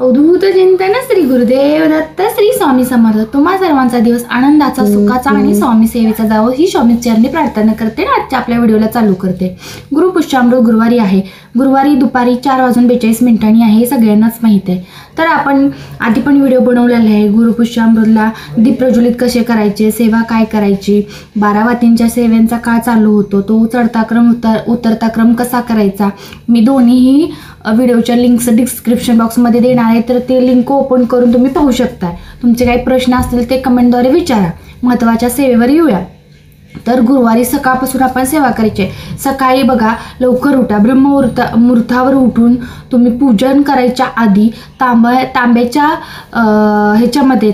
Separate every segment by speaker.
Speaker 1: अवधूत चिंतन श्री गुरुदेव दत्त श्री स्वामी समर्थ। तुम्हा सर्वांचा दिवस आनंदाचा, सुखाचा आणि स्वामी सेवेचा जावो ही स्वामी चरणी प्रार्थना करते। आजच्या आपल्या व्हिडिओला चालू करते। गुरुपुष्यामृत गुरुवारी आहे। गुरुवारी दुपारी 4:42 आहे, सगळ्यांनाच माहित आहे। तर आपण आधी पण व्हिडिओ बनवलेला आहे। गुरुपुष्यामृतला दीप प्रज्वलित कसे करायचे, सेवा काय करायची, 12 वातींच्या सेवेंचा काळ चालू होतो, तो चढता क्रम उतरता क्रम कसा करायचा, मी दोन्हीही व्हिडिओच्या लिंक्स डिस्क्रिप्शन बॉक्समध्ये देणार आहे। तर ते लिंक ओपन करून तुम्ही पाहू शकता। तुमचे काही प्रश्न असतील ते कमेंटद्वारे विचारा। महत्त्वाच्या सेवेवर येऊया। तर गुरुवारी सकाळपासून आपण सेवा करायची। सकाळी बघा, लवकर उठा, ब्रह्ममुहूर्तावर उठून तुम्ही पूजन करायच्या आधी तांब्याच्या ह्याच्यामध्ये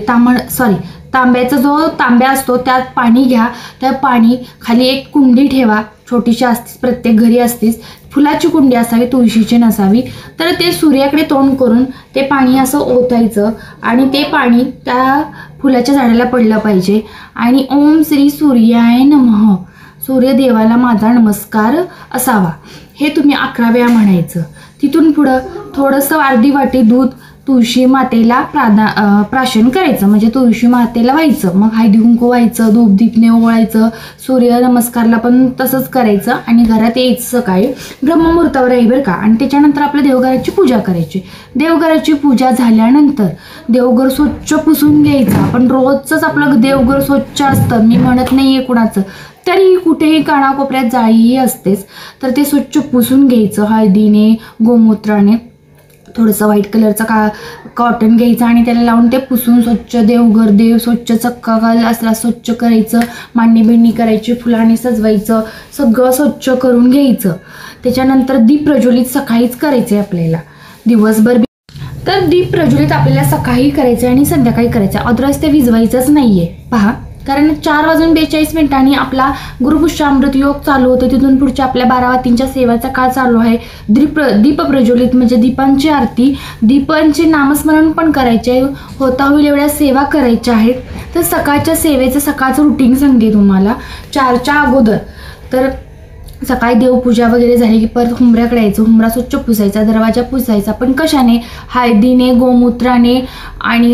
Speaker 1: तांब्याचा जो तांब्या असतो त्यात पाणी घ्या। त्या पाणी खाली एक कुंडी ठेवा, छोटीशी असतीच, प्रत्येक घरी असतीच, फुलाची कुंडी असावी, तुळशीची नसावी। तर ते सूर्याकडे तोंड करून ते पाणी असं ओतायचं आणि ते पाणी त्या फुलाच्या झाडाला पडलं पाहिजे आणि ओम श्री सूर्याय नमः, सूर्यदेवाला माझा नमस्कार असावा, हे तुम्ही 11 वेळा म्हणायचं। तिथून पुढं थोडंसं अर्धी वाटी दूध तुळशी मातेला प्राशन करायचं, म्हणजे तुळशी मातेला व्हायचं। मग हळदी कुंकू व्हायचं, धूप दीपने ओवाळायचं, सूर्य नमस्कारला पण तसंच करायचं आणि घरात यायचं सकाळी ब्रह्ममुहूर्तावर आहे बरं का। आणि त्याच्यानंतर आपल्या देवघराची पूजा करायची। देवघराची पूजा झाल्यानंतर देवघर स्वच्छ पुसून घ्यायचं। आपण रोजच आपलं देवघर स्वच्छ असतं, मी म्हणत नाहीये कुणाचं, तरी कुठेही कानाकोपऱ्यात जाळीही असतेच, तर ते स्वच्छ पुसून घ्यायचं हळदीने, गोमूत्राने। थोडंसं व्हाईट कलरचा कॉटन घ्यायचं आणि त्याला लावून ते पुसून स्वच्छ देव स्वच्छ चक्काकाल असला स्वच्छ करायचं। मांडणी बिंडणी करायची, फुलांनी सजवायचं, सगळं स्वच्छ करून घ्यायचं। त्याच्यानंतर दीप प्रज्वलित सकाळीच करायचं आहे आपल्याला, दिवसभर। तर दीप प्रज्वलित आपल्याला सकाळी करायचं आणि संध्याकाळी करायचं, अदरवाईज ते विझवायचंच नाहीये पहा, कारण 4:42 आपला गुरुपुष्यामृत योग चालू होतो। तिथून पुढच्या आपल्या 12 वातींच्या सेवाचा काळ चालू आहे। दीप प्रज्वलित म्हणजे दीपांची आरती, दीपांचे नामस्मरण पण करायचे, होता होईल एवढ्या सेवा करायच्या आहेत। तर सकाळच्या सेवेचं सकाळचं रुटीन सांगते तुम्हाला 4च्या अगोदर। तर सकाळी देवपूजा वगैरे झाली की परत हुंबऱ्याकडे यायचं, हुंबरा स्वच्छ पुसायचा, दरवाजा पुसायचा, पण कशाने, हळदीने, गोमूत्राने आणि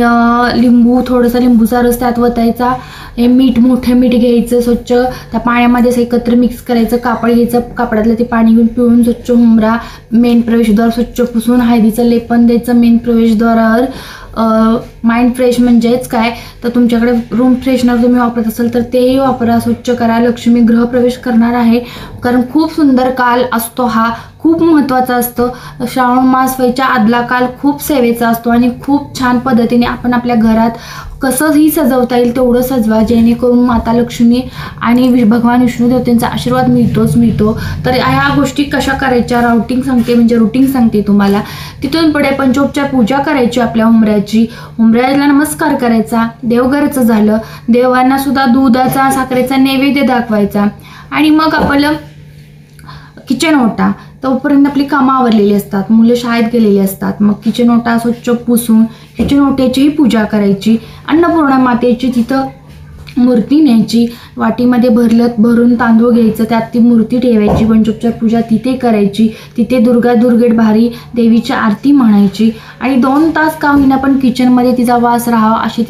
Speaker 1: थोडंसं लिंबूचा रस त्यात वतायचा। हे मोठं मीठ घ्यायचं, स्वच्छ त्या पाण्यामध्ये एकत्र मिक्स करायचं, कापड घ्यायचं, कापडातलं ते पाणी घेऊन पिळून स्वच्छ हुंबरा मेन प्रवेशद्वार स्वच्छ पुसून हळदीचं लेपन द्यायचं मेन प्रवेशद्वारावर। माइंड फ्रेश म्हणजेच काय, तर तुमच्याकडे रूम फ्रेशनर तुम्ही वापरत असाल तर तेही वापरा, स्वच्छ करा। लक्ष्मी गृहप्रवेश करणार आहे, कारण खूप सुंदर काल असतो हा, खूप महत्त्वाचा असतो। श्रावण मास व्हायच्या आदला काल खूप सेवेचा असतो आणि खूप छान पद्धतीने आपण आपल्या घरात कसंही सजवता येईल तेवढं सजवा, जेणेकरून माता लक्ष्मी आणि भगवान विष्णू देवतेंचा आशीर्वाद मिळतो। तर ह्या गोष्टी कशा करायच्या रुटीन सांगते तुम्हाला। तिथून पुढे पंचोपचार पूजा करायची आपल्या हुंबऱ्याला नमस्कार करायचा। देवघराचं झालं, देवांना सुद्धा दुधाचा साखरेचा नैवेद्य दाखवायचा आणि मग आपलं किचन ओटा, तोपर्यंत आपली कामं आवरलेली असतात, मुलं शाळेत गेलेली असतात। मग किचन ओटा स्वच्छ पुसून किचन ओट्याचीही पूजा करायची। अन्नपूर्णा मातेची तिथं मूर्ती न्यायची, वाटीमध्ये भरून तांदूळ घ्यायचं, त्यात ती मूर्ती ठेवायची, पंचोपचार पूजा तिथे करायची। तिथे दुर्गेट भारी देवीची आरती म्हणायची आणि 2 तास का होईना पण किचनमध्ये तिचा वास राहावा अशी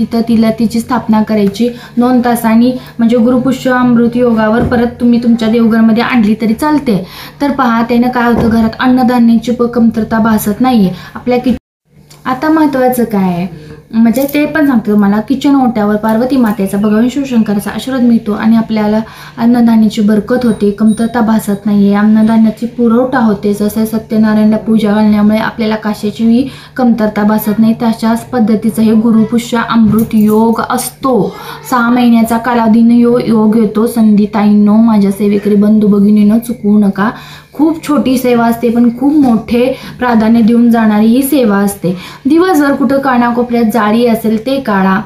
Speaker 1: तिची स्थापना करायची 2 तासांनी। म्हणजे गुरुपुष्यामृत योगावर परत तुम्ही तुमच्या देवघरामध्ये आणली तरी चालते। तर पहा, त्यानं काय होतं, घरात अन्नधान्याची कमतरता भासत नाहीये आपल्या आता महत्त्वाचं काय आहे म्हणजे ते पण सांगते तुम्हाला। किचन ओट्यावर पार्वती मातेचा, भगवान शिवशंकराचा आशीर्वाद मिळतो आणि आपल्याला अन्नधान्याची बरकत होते, कमतरता भासत नाहीये, अन्नधान्याची पुरवठा होते। जसं सत्यनारायणला पूजा घालण्यामुळे आपल्याला कशाचीही कमतरता भासत नाही, तशाच पद्धतीचा हे गुरुपुष्यामृत योग असतो। 6 महिन्याचा कालावधीने योग येतो। संधीताईंनो, माझ्या सेवेकरी बंधू भगिनींनो, चुकवू नका। खूप छोटी सेवा असते पण खूप मोठे प्राधान्य देऊन जाणारी ही सेवा असते। दिवसभर कुठं कानाकोपऱ्यात जाळी असेल ते काढा,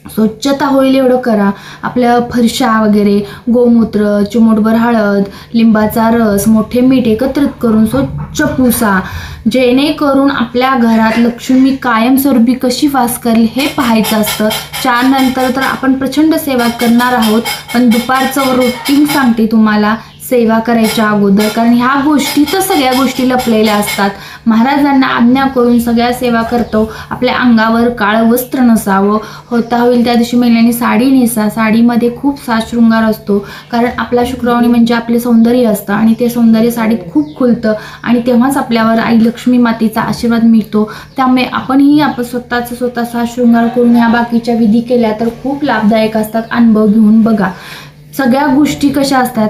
Speaker 1: स्वच्छता होईल एवढं करा। आपल्या फरशा वगैरे, गोमूत्र, चिमूटभर हळद, लिंबाचा रस, मोठे मीठ एकत्रित करून स्वच्छ पुसा, जेणेकरून आपल्या घरात लक्ष्मी कायमस्वरूपी कशी वास करेल हे पाहायचं असतं। 4 नंतर तर आपण प्रचंड सेवा करणार आहोत, पण दुपारचं रुटीन सांगते तुम्हाला। सेवा करायच्या अगोदर, कारण ह्या गोष्टीतच सगळ्या गोष्टी लपलेल्या असतात. महाराजांना आज्ञा करून सगळ्या सेवा करतो. आपल्या अंगावर काळं वस्त्र नसावं, होता होईल त्या दिवशी महिलांनी साडी नेसा. साडीमध्ये खूप साज शृंगार असतो, कारण आपला शुक्रवारी म्हणजे आपले सौंदर्य असतं आणि ते सौंदर्य साडीत खूप खुलतं आणि तेव्हाच आपल्यावर आई लक्ष्मी मातेचा आशीर्वाद मिळतो. त्यामुळे आपणही स्वतः साज शृंगार करून ह्या बाकीच्या विधी केल्या तर खूप लाभदायक असतात. अनुभव घेऊन बघा. सगळ्या गोष्टी कशा असतात,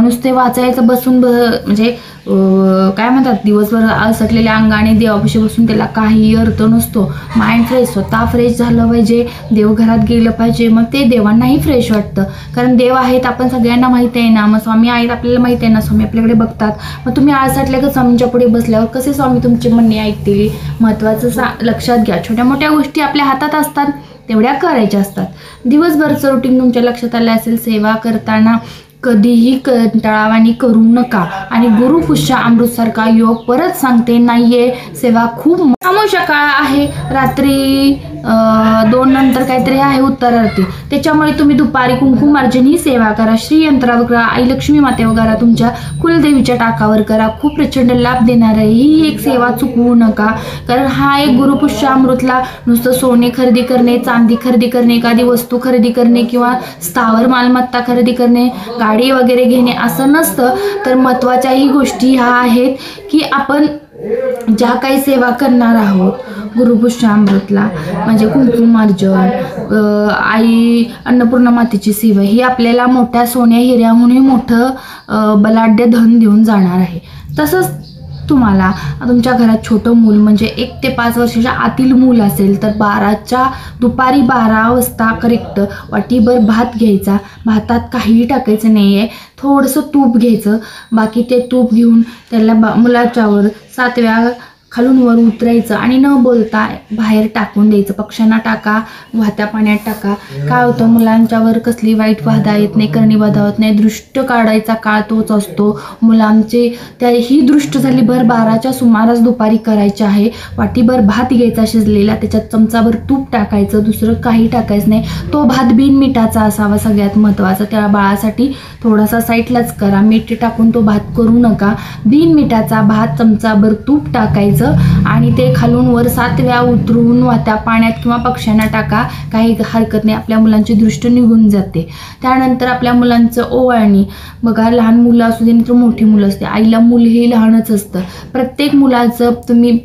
Speaker 1: नुसते वाचायचं बसून म्हणजे काय म्हणतात, दिवसभर असटलेल्या अंगाने देवापाशी बसून त्याला काही अर्थ नसतो. माइंड फ्रेश, स्वतः फ्रेश झालं पाहिजे, देवघरात गेलं पाहिजे, मग ते देवांनाही फ्रेश वाटतं. कारण देव आहेत आपण सगळ्यांना माहिती आहे ना, मग स्वामी आहेत आपल्याला माहिती आहे ना, स्वामी आपल्याकडे बघतात. मग तुम्ही आळसाटल्या का स्वामींच्या पुढे बसल्यावर कसे स्वामी तुमची म्हणणे ऐकतील? महत्त्वाचं लक्षात घ्या, छोट्या मोठ्या गोष्टी आपल्या हातात असतात, तेवढ्या करायच्या असतात. दिवसभरचं रुटीन तुमच्या लक्षात आलं असेल. सेवा करताना कधीही कंटाळावानी करू नका. आणि गुरुपुष्य अमृतसारखा योग परत सांगते नाहीये. सेवा खूप अमावस्या काळ आहे, रात्री 2 नंतर काहीतरी आहे उत्तरार्थी, त्याच्यामुळे तुम्ही दुपारी कुंकुमार्जन ही सेवा करा. श्री यंत्रावर करा, आई लक्ष्मी मातेवर करा, तुमच्या कुलदेवीच्या टाकावर करा. खूप प्रचंड लाभ देणार आहे. ही एक सेवा चुकवू नका, कारण हा एक गुरुपुष्य अमृतला नुसतं सोने खरेदी करणे, चांदी खरेदी करणे, एखादी वस्तू खरेदी करणे किंवा स्थावर मालमत्ता खरेदी करणे, गाडी वगैरे घेणे असं नसतं. तर महत्त्वाच्याही गोष्टी ह्या आहेत की आपण ज्या काही सेवा करणार आहोत गुरुपुष्य अमृतला, म्हणजे कुंकुमार्जन, आई अन्नपूर्णा मातेची सेवा, ही आपल्याला मोठ्या सोन्या हिऱ्याहूनही मोठं बलाढ्य धन देऊन जाणार आहे. तसंच तुम्हाला तुमच्या घरात छोटं मूल म्हणजे 1 ते 5 वर्षाच्या आतील मूल असेल तर दुपारी 12 वाजता करेक्ट वाटीभर भात घ्यायचा. भातात काहीही टाकायचं नाही आहे, थोडंसं तूप घ्यायचं. बाकी ते तूप घेऊन त्याला मुलाच्यावर 7 वेळा खालून वर उतरायचं आणि न बोलता बाहेर टाकून द्यायचं. पक्ष्यांना टाका, वाहत्या पाण्यात टाका. काय होतं, मुलांच्यावर कसली वाईट बाधा येत नाही, करणी बाधा होत नाही. दृष्ट काढायचा काळ तोच असतो. मुलांचे ही दृष्ट झाली 12च्या सुमारास दुपारी करायची आहे. वाटीभर भात घ्यायचा शिजलेला, त्याच्यात चमचाभर तूप टाकायचं, दुसरं काही टाकायचं नाही. तो भात बिन मिठाचा असावा, सगळ्यात महत्त्वाचं. त्या बाळासाठी थोडासा साईडलाच करा, मीठ टाकून तो भात करू नका. बिन मिठाचा भात, चमचाभर तूप टाकायचं आणि ते खालून वर 7 वेळा उतरून वाहत्या पाण्यात किंवा पक्ष्यांना टाका. काही हरकत नाही, आपल्या मुलांची दृष्टी निघून जाते. त्यानंतर आपल्या मुलांचं ओवाळणी बघा, लहान मुलं असू दे तर मोठी मुलं असते, आईला मूल हे लहानच असतं. प्रत्येक मुलाचं तुम्ही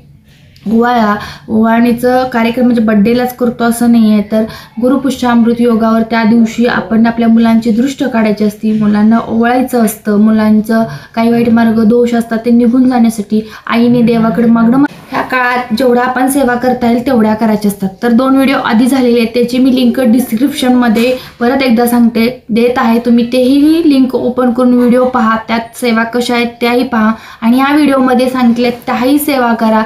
Speaker 1: ओवाळणीचं कार्यक्रम म्हणजे बड्डेलाच करतो असं नाही आहे, तर गुरुपुष्य अमृत योगावर त्या दिवशी आपण आपल्या मुलांची दृष्ट काढायची असती, मुलांना ओवाळायचं असतं. मुलांचं काही वाईट मार्ग दोष असतात ते निघून जाण्यासाठी आईने देवाकडे मागणं. ह्या काळात जेवढा आपण सेवा करता येईल तेवढ्या करायच्या असतात. तर 2 व्हिडिओ आधी झालेले आहेत, त्याची मी लिंक डिस्क्रिप्शनमध्ये परत एकदा सांगते देत आहे. तुम्ही तेही लिंक ओपन करून व्हिडिओ पहा, त्यात सेवा कशा आहेत त्याही पहा आणि ह्या व्हिडिओमध्ये सांगितले त्याही सेवा करा.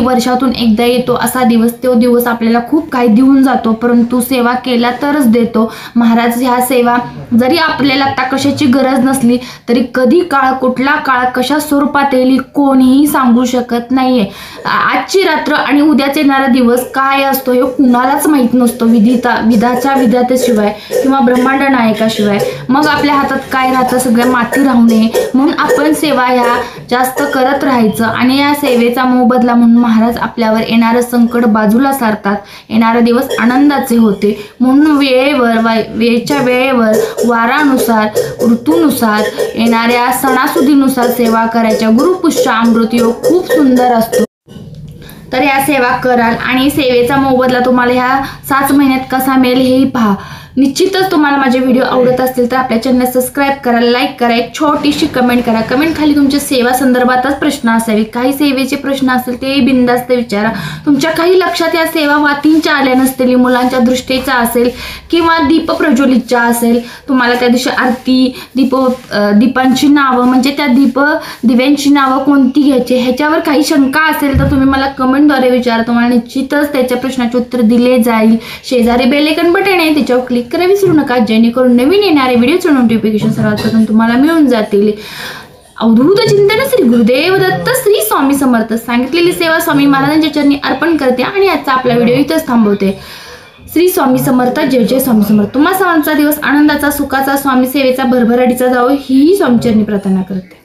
Speaker 1: वर्षातून एकदा येतो असा दिवस, तो दिवस आपल्याला खूप काही देऊन जातो, परंतु सेवा केला तरच देतो महाराज. ह्या सेवा जरी आपल्याला आता कशाची गरज नसली तरी कधी काळ, कुठला काळ, कशा स्वरूपात येईल कोणीही सांगू शकत नाहीये. आजची रात्र आणि उद्याचा येणारा दिवस काय असतो हे कुणालाच माहीत नसतो, विधाच्या विधातेशिवाय किंवा ब्रह्मांड नायकाशिवाय. मग आपल्या हातात काय राहतं, सगळ्या माती राहू नये म्हणून आपण सेवा ह्या जास्त करत राहायचं आणि या सेवेचा मोबदला म्हणून महाराज आपल्यावर येणारं संकट बाजूला सारतात. येणारा दिवस आनंदाचे होते म्हणून वेळेच्या वेळेवर, वारानुसार, ऋतूनुसार, येणाऱ्या सणासुदीनुसार सेवा करायच्या. गुरुपुष्य अमृत योग खूप सुंदर असतो. तर या सेवा कराल आणि सेवेचा मोबदला तुम्हाला ह्या 6 महिन्यात कसा मिळेल हेही पहा. निश्चितच तुम्हाला माझे व्हिडिओ आवडत असतील तर आपल्या चॅनल सबस्क्राईब करा, लाईक करा, एक छोटीशी कमेंट करा. कमेंट खाली तुमच्या सेवा संदर्भातच प्रश्न असावे, काही सेवेचे प्रश्न असतील ते बिनधास्त विचारा. तुमच्या काही लक्षात या सेवा वातींच्या आल्या नसतील, मुलांच्या दृष्टीचा असेल किंवा दीप प्रज्वलितच्या असेल, तुम्हाला त्या दिवशी आरती, दीपांची नावं म्हणजे त्या दिव्यांची नावं कोणती घ्यायची ह्याच्यावर काही शंका असेल तर तुम्ही मला कमेंटद्वारे विचारा. तुम्हाला निश्चितच त्याच्या प्रश्नाचे उत्तर दिले जाईल. शेजारी बेल आयकॉन बटन आहे त्याच्यावर क्लिक करा विसरू नका, जेणेकरून नवीन येणारे व्हिडिओचे नोटिफिकेशन सर्वात प्रथम तुम्हाला मिळून जातील. अवधूत चिंतन श्री गुरुदेव दत्त श्री स्वामी समर्थ. सांगितलेली सेवा स्वामी महाराजांच्या चरणी अर्पण करते आणि आजचा आपला व्हिडिओ इथंच थांबवते. श्री स्वामी समर्थ. जय जय स्वामी समर्थ. तुम्हा सर्वांचा दिवस आनंदाचा, सुखाचा, स्वामी सेवेचा, भरभराटीचा जावो ही स्वामीचरणी प्रार्थना करते.